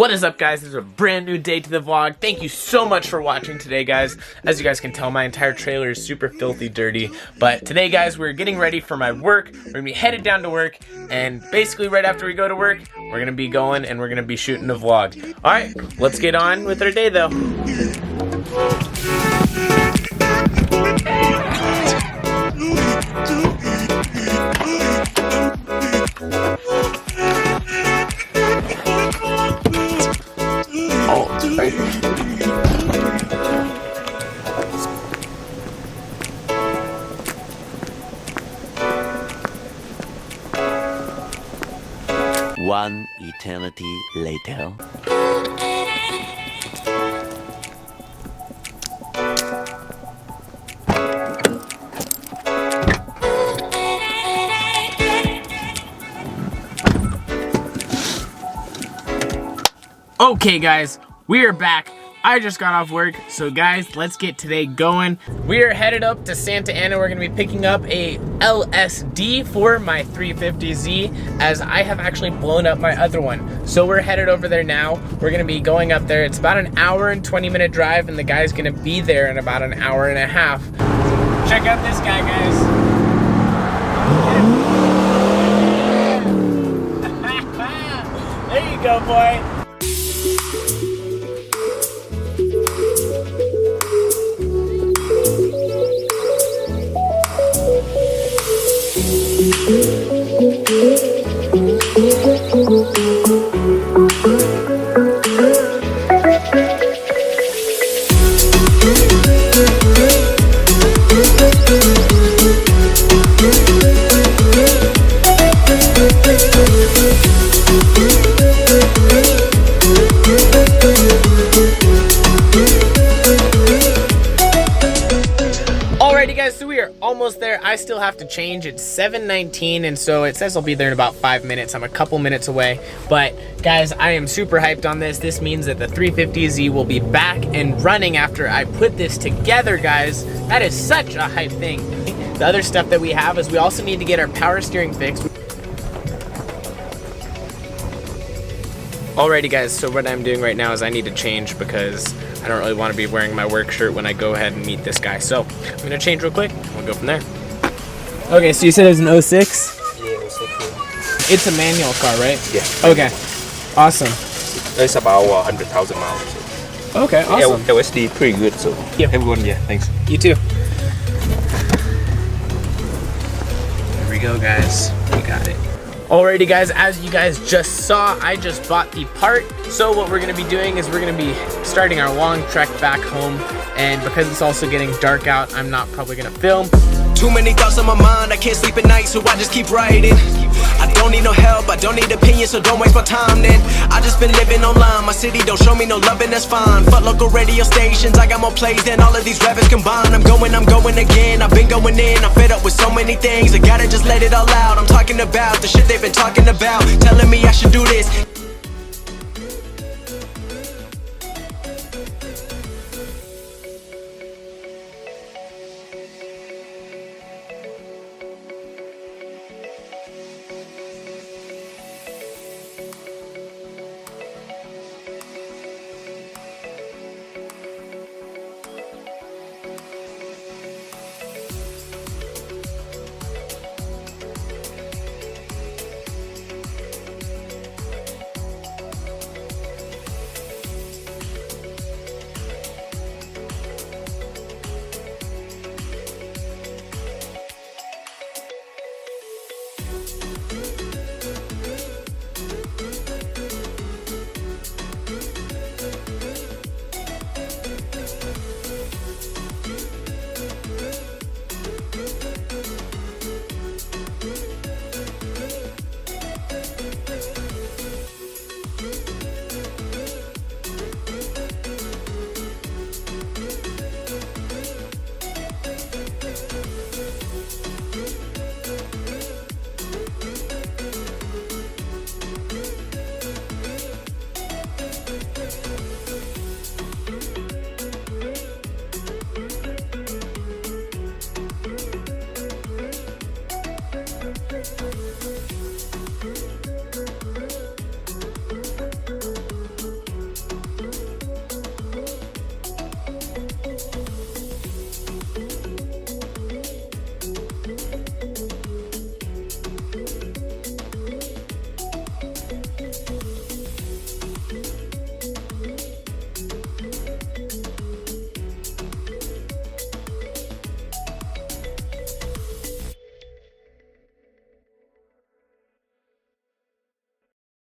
What is up, guys? This is a brand new day to the vlog. Thank you so much for watching today, guys. As you guys can tell, my entire trailer is super filthy dirty. But today, guys, we're getting ready for my work. We're gonna be headed down to work, and basically right after we go to work, we're gonna be going and we're gonna be shooting a vlog. All right, let's get on with our day, though. One eternity later. Okay, guys, we are back. I just got off work, so guys, let's get today going. We are headed up to Santa Ana. We're gonna be picking up a LSD for my 350Z, as I have actually blown up my other one. So we're headed over there now. We're gonna be going up there. It's about an hour and 20-minute drive, and the guy's gonna be there in about an hour and a half. Check out this guy, guys. There you go, boy. Alrighty, guys, so we are almost there. I still have to change. It's 7:19, and so it says I'll be there in about 5 minutes. I'm a couple minutes away, but guys, I am super hyped on this. This means that the 350Z will be back and running after I put this together, guys. That is such a hype thing. The other stuff that we have is we also need to get our power steering fixed. Alrighty, guys, so what I'm doing right now is I need to change because I don't really want to be wearing my work shirt when I go ahead and meet this guy. So I'm gonna change real quick. We'll go from there. Okay, so you said it was an 06? Yeah, it's It's a manual car, right? Yeah. Okay, awesome. It's about 100,000 miles. So. Okay, awesome. LSD pretty good. So Yep. everyone, yeah, thanks. You too. There we go, guys. We got it. Alrighty, guys, as you guys just saw, I just bought the part. So what we're gonna be doing is we're gonna be starting our long trek back home. And because it's also getting dark out, I'm not probably gonna film. Too many thoughts on my mind, I can't sleep at night, so I just keep writing. I don't need no help, I don't need opinions, so don't waste my time then. I just been living online, my city don't show me no love, and that's fine. Fuck local radio stations, I got more plays than all of these rappers combined. I'm going again, I've been going in, I'm fed up with so many things. I gotta just let it all out, I'm talking about the shit they've been talking about, telling me I should do this.